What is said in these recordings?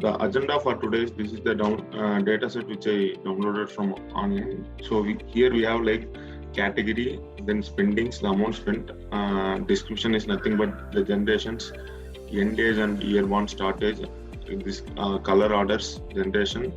the agenda for today is this is the data set which I downloaded from online. So here we have like category, then spendings, the amount spent. Description is nothing but the generations, end age and year one start age. This color orders generation.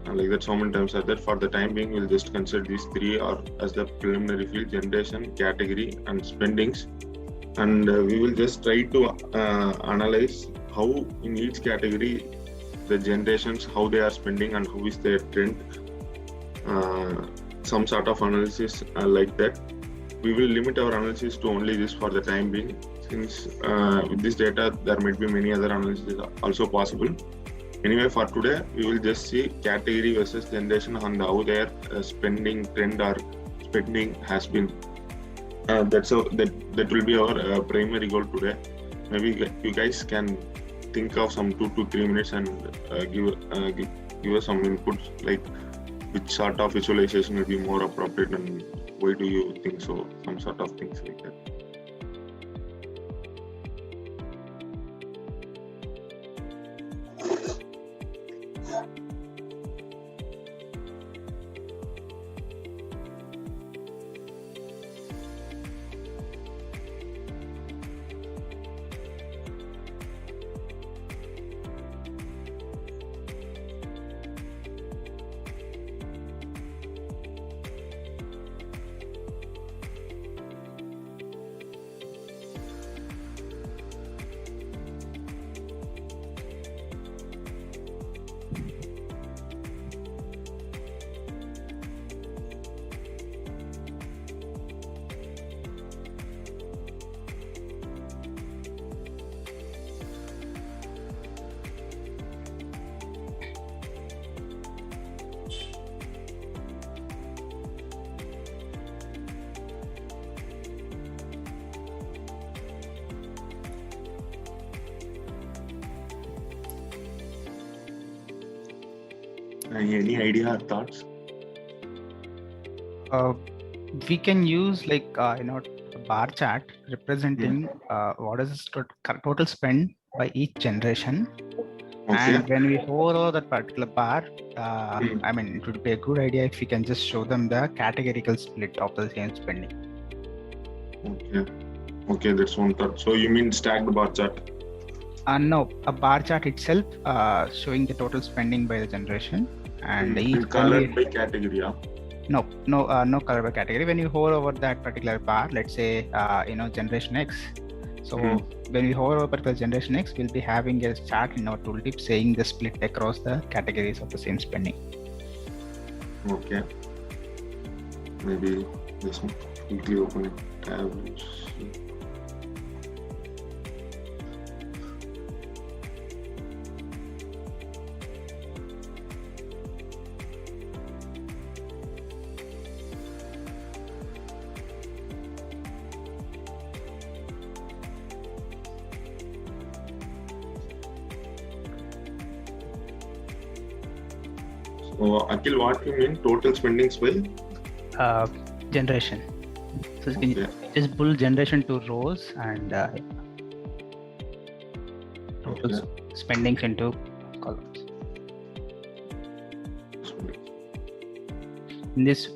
Like that, so many times are there. For the time being, we'll just consider these three or as the preliminary field: generation, category, and spendings. And we will just try to analyze how in each category the generations, how they are spending and how is their trend. Some sort of analysis like that. We will limit our analysis to only this for the time being, since with this data there might be many other analyses also possible. Anyway, for today we will just see category versus generation and how their spending trend or spending has been. That will be our primary goal today. Maybe you guys can think of some 2 to 3 minutes and give us some inputs, like which sort of visualization will be more appropriate and why do you think so, some sort of things like that. Any idea or thoughts? We can use like a bar chart representing what is total spend by each generation. Okay. And when we hover over that particular bar, I mean, it would be a good idea if we can just show them the categorical split of the same spending. Okay, that's one thought. So you mean stacked bar chart? No, a bar chart itself showing the total spending by the generation and each colored by category. No color by category. When you hover over that particular bar, let's say generation X. So when we hover over particular generation X, we'll be having a chart in our tooltip saying the split across the categories of the same spending. Okay. Maybe this one. Quickly open it. Average. So, Akhil, what you mean total spendings by? Generation. So you can just pull generation to rows and total spendings into columns. In this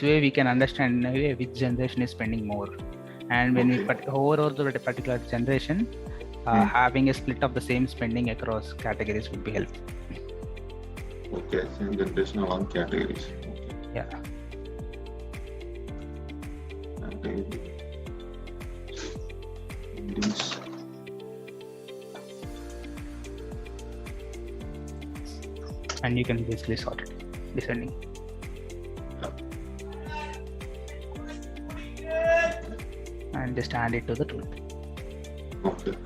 way, we can understand in a way which generation is spending more. And when we hover over the particular generation, having a split of the same spending across categories would be helpful. Okay, same generation along categories. Yeah. And you can basically sort it descending. And just add it to the tool. Okay.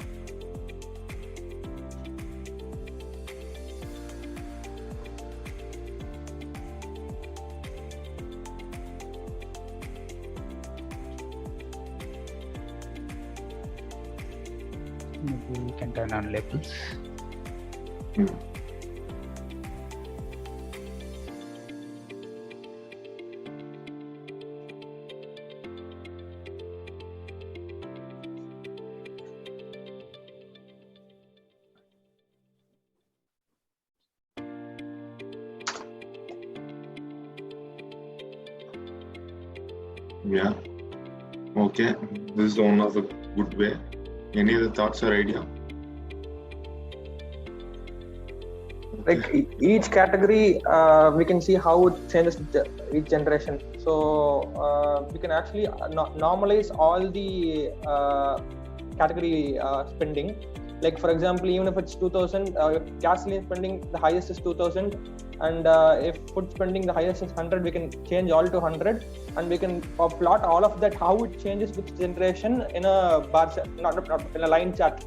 Maybe we can turn on labels. Yeah. Okay. This is one of the good way. Any other thoughts or idea? Like each category, we can see how it changes with each generation. So we can actually normalize all the category spending. Like for example, even if it's 2000, gasoline spending, the highest is 2000, and if food spending, the highest is 100, we can change all to 100, and we can plot all of that, how it changes with generation in a bar chart, not in a line chart.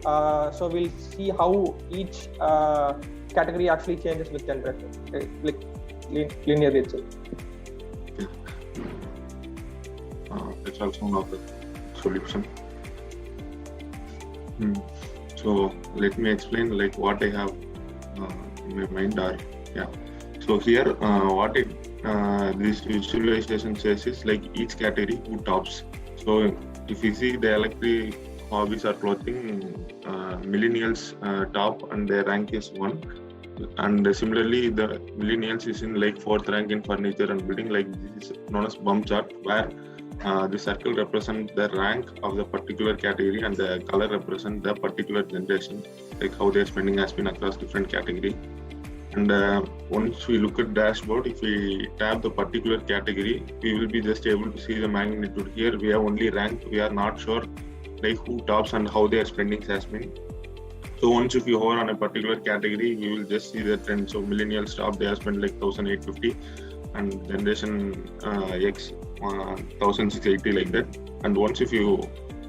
So we'll see how each category actually changes with generation, like linearly itself. It's also one of the solution. So let me explain like what I have in my mind. So here what this visualization says is like each category who tops. So if you see the electric hobbies or clothing, millennials top and their rank is 1, and similarly the millennials is in like 4th rank in furniture and building. Like this is known as bump chart, where the circle represents the rank of the particular category and the color represents the particular generation, like how their spending has been across different category. And once we look at dashboard, if we tab the particular category, we will be just able to see the magnitude. Here we have only rank, we are not sure like who tops and how their spending has been. So once if you hover on a particular category, we will just see the trend. So millennials top, they have spent like 1,850, and generation X 1,680, like that. And once if you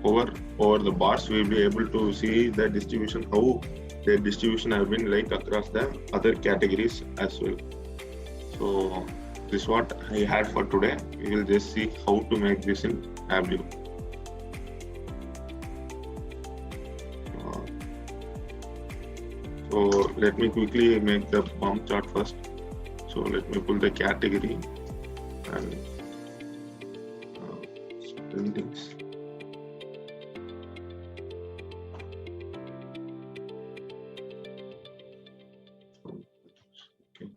hover over the bars, we will be able to see the distribution, how their distribution have been like across the other categories as well. So this is what I had for today. We will just see how to make this in Tableau. So let me quickly make the bump chart first. So let me pull the category and spendings. Okay.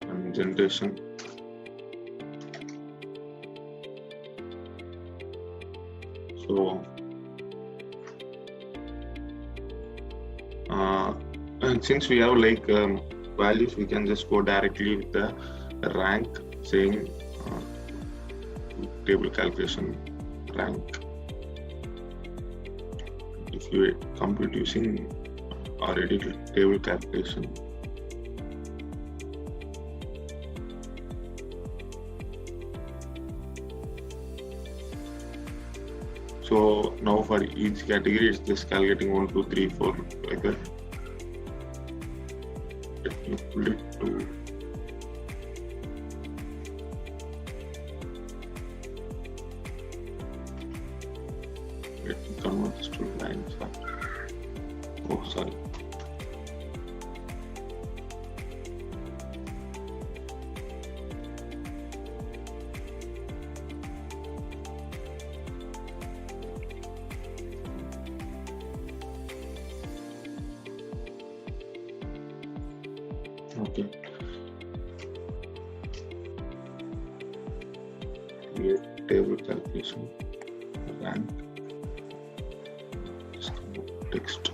And generation. So and since we have like values, we can just go directly with the rank, saying table calculation rank. If you compute using already table calculation, so now for each category, it's just calculating 1, 2, 3, 4 like that. Let me pull it to let me convert this to lines. Oh, sorry. Okay. Create table calculation rank. Text.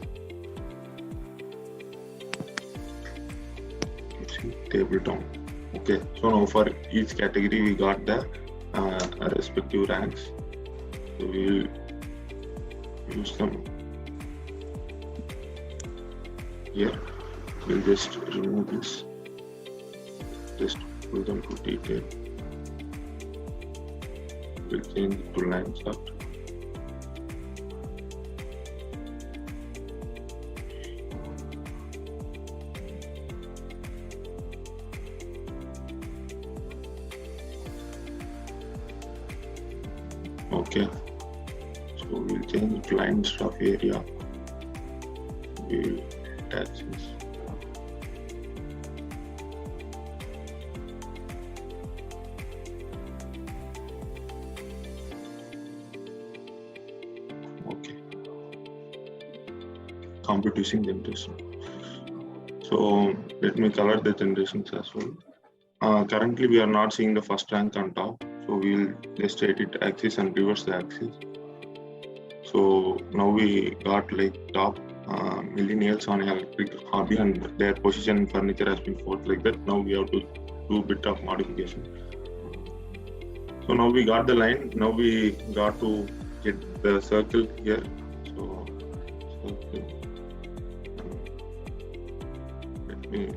Using table down. Okay. So now for each category, we got the respective ranks. So we will use them here. We'll just remove this, just pull them to detail. We'll change it to line chart. Okay, so we'll change it to line stuff area. We'll attach this. Computing generation. So let me color the generations as well. Currently we are not seeing the first rank on top, So we'll just edit axis and reverse the axis. So now we got like top millennials on electric hobby and their position in furniture has been forced like that. Now we have to do a bit of modification. So now we got the line. Now we got to get the circle here. So circle. Let me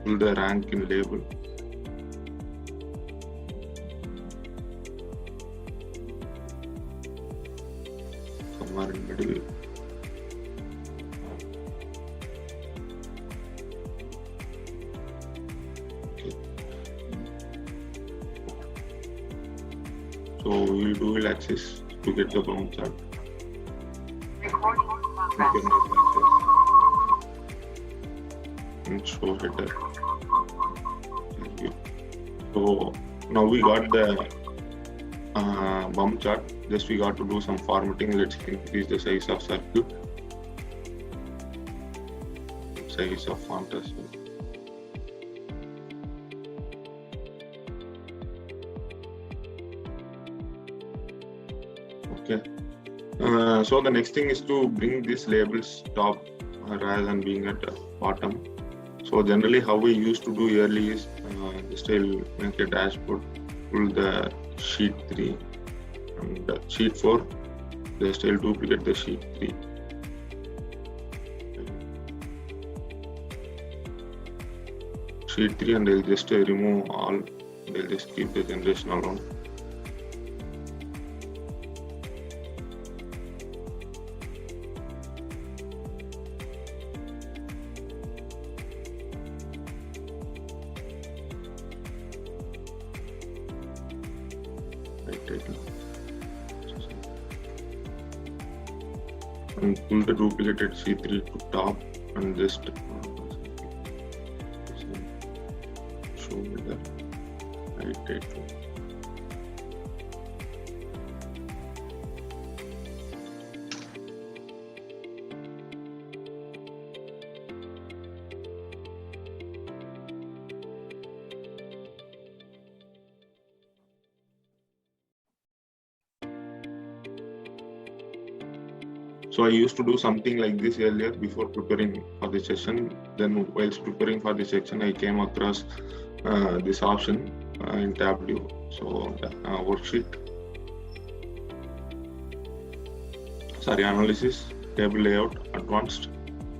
pull the rank in label. Somewhere in middle. So we will do wheel axis to get the bound chart. And show header. Thank you. So now we got the bump chart. Just we got to do some formatting. Let's increase the size of circle, size of font as well. Okay. So the next thing is to bring these labels top rather than being at bottom. So generally how we used to do early is just I'll make a dashboard, pull the sheet 3 and sheet 4, just I'll duplicate the sheet 3. Sheet 3 and I'll just remove all, I'll just keep the generation alone. And pull the duplicated C3 to top and just show me the right title. So I used to do something like this earlier before preparing for the session. Then whilst preparing for the section, I came across this option in Tableau. So worksheet, analysis, table layout, advanced.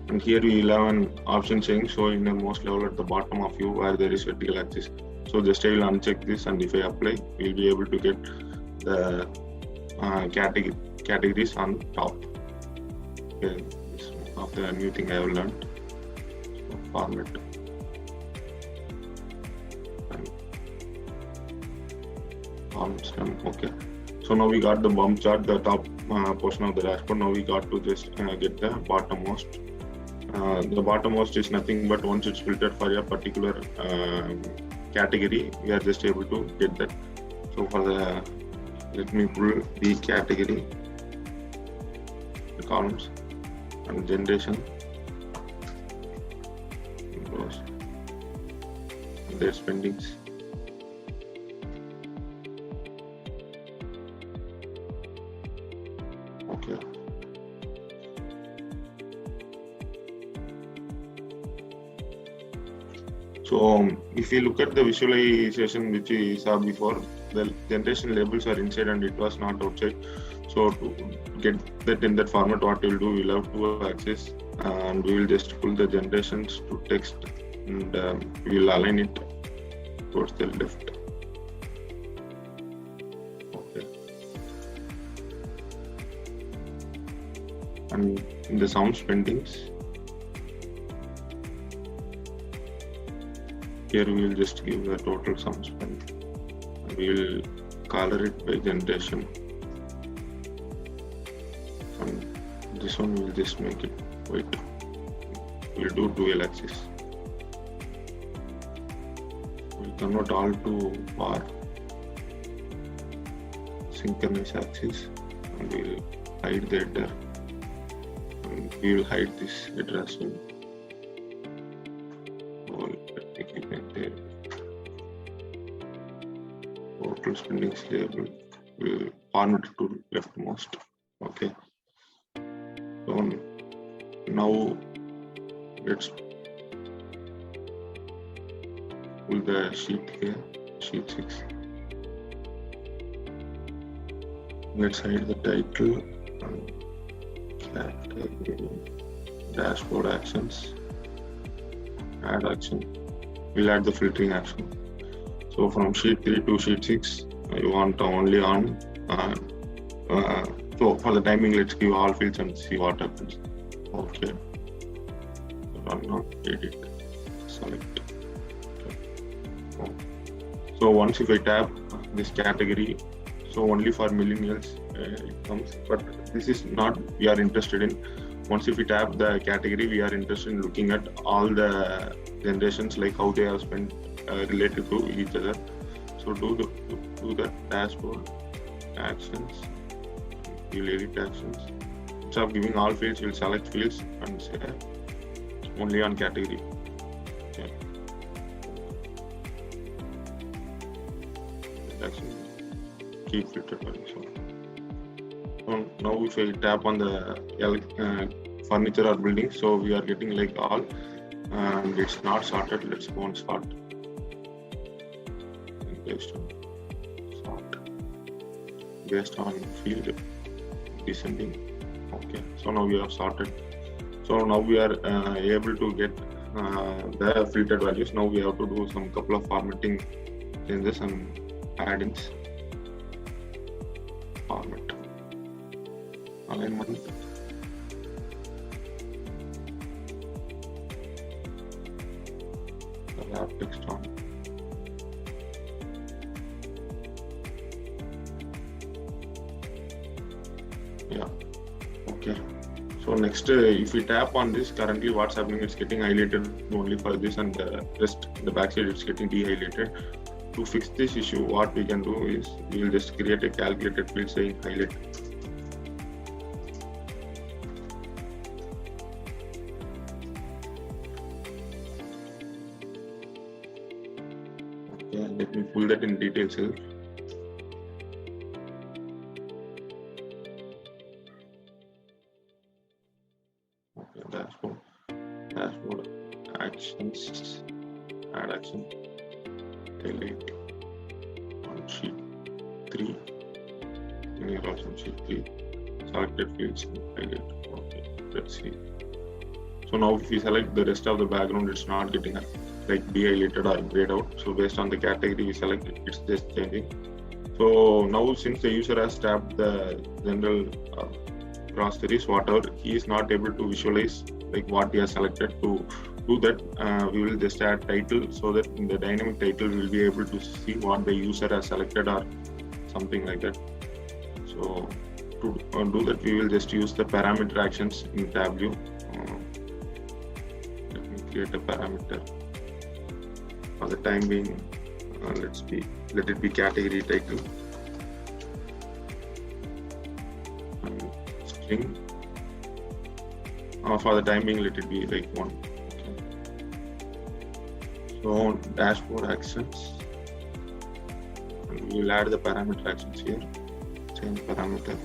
And here we will have an option saying show in the most level at the bottom of view where there is vertical axis. So just I will uncheck this, and if I apply, we will be able to get the categories on top. Okay, this is one of the new thing I have learned. So format and columns done. Okay. So now we got the bump chart, the top portion of the dashboard. Now we got to just get the bottommost. The bottommost is nothing but once it's filtered for a particular category, we are just able to get that. So for the, let me pull the category, the columns, and generation, rows, and their spendings. Okay. So if you look at the visualization which we saw before, the generation labels are inside and it was not outside. So to get that in that format, what we'll do, we'll have two axes and we will just pull the generations to text, and we'll align it towards the left. Okay. And in the sound spendings, here we will just give the total sound spend. We will color it by generation. And this one we'll just make it white. We'll do dual axis. We'll convert all to bar. Synchronize axis. And we'll hide the header. And we will hide this header as well. total spendings label will format to leftmost. Okay. So now let's pull the sheet here, sheet 6. Let's hide the title, category, dashboard actions, add action. We'll add the filtering action. So from sheet 3 to sheet 6, you want only on. So for the timing, let's give all fields and see what happens. Okay. Run on, edit, select. Okay. So once if I tap this category, so only for millennials it comes, but this is not we are interested in. Once if we tap the category, we are interested in looking at all the generations, like how they have spent related to each other. So do the dashboard actions, we'll edit actions. Instead of giving all fields, we'll select fields and say only on category. Okay. Keep filter value. So now if I tap on the furniture or building, so we are getting like all, and it's not sorted. Let's go on sort. Based on field descending. Okay, so now we have sorted. So now we are able to get the filtered values. Now we have to do some couple of formatting changes and add-ins. Format, alignment, wrap text on. Yeah. Okay. So next, if we tap on this, currently what's happening, it's getting highlighted only for this, and the rest, the backside, it's getting dehighlighted. To fix this issue, what we can do is we will just create a calculated field saying highlight. Okay, let me pull that in details here. Dashboard actions, add action, highlight on sheet 3, here also on sheet 3, selected fields, highlight. Okay, let's see. So now if we select the rest of the background, it's not getting like de-highlighted or grayed out. So based on the category we select, it's just changing. So now since the user has tapped the general groceries, whatever, he is not able to visualize like what he has selected. To do that, we will just add title, so that in the dynamic title we will be able to see what the user has selected or something like that. So to do that, we will just use the parameter actions in Tableau. Let me create a parameter. For the time being, let it be category title. String. For the time being, let it be like 1. Okay. So dashboard actions, and we will add the parameter actions here. Change parameter.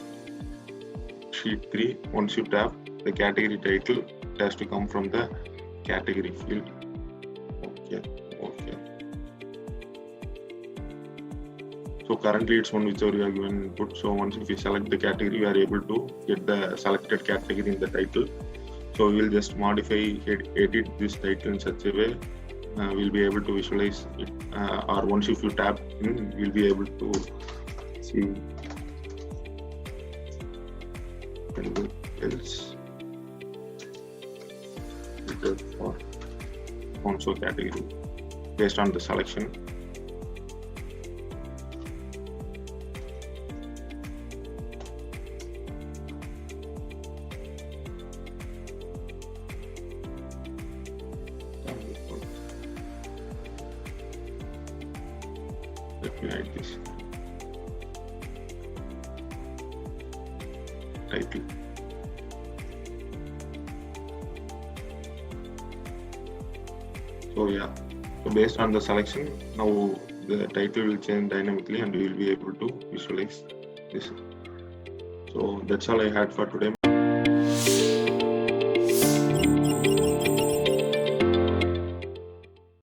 Sheet 3. Once you tap the category title, it has to come from the category field. Okay. Okay. So currently it's one whichever you are given input. So once if we select the category, we are able to get the selected category in the title. So we will just modify, edit this title in such a way we'll be able to visualize it. Or once if you tap in, we'll be able to see else for also category based on the selection. Let me write this title. So yeah, so based on the selection, now the title will change dynamically and you will be able to visualize this. So that's all I had for today.